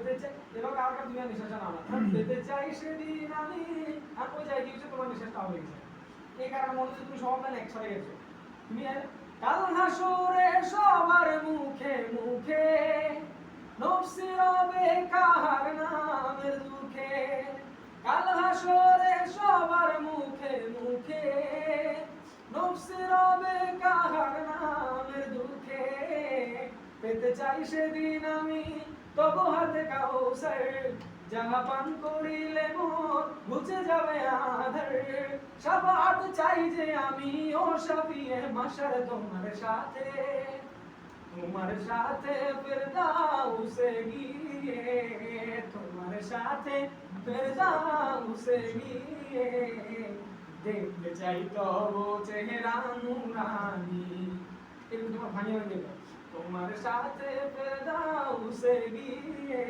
পেতে চাই, এবার কার কার দুনিয়া নিঃশ্বাসটা নাও না, পেতে চাই সেদিন আমি, আর ওই যাই দিয়েছে তোমার নিঃশ্বাসটা হয়ে গেছে। এই কারণে মনে হচ্ছে তুমি সব গান একসাথে গেছো। তুমি কাল হাসরে সবার মুখে মুখে নফসি রবে কাহার নামের দুঃখে, কাল হাসরে সবার মুখে মুখে নফসি রবে কাহার নামের দুঃখে, পেতে চাই সেদিন আমি তবু হাতে কাউসার, যাহা পান করিলে মোর মুছে যাবে আধার, শাফাআত চাই যে আমি ও শাফিয়ে মাশার তোমার সাথে, তোমার সাথে ফেরদাউসে গিয়ে, তোমার সাথে ফেরদাউসে গিয়ে দেখতে চাই তবু চেহারা নুরানি। এগুলো তোমার ভাঙিয়ে ভাঙিয়ে তোমার সাথে ফেরদাউসে গিয়ে।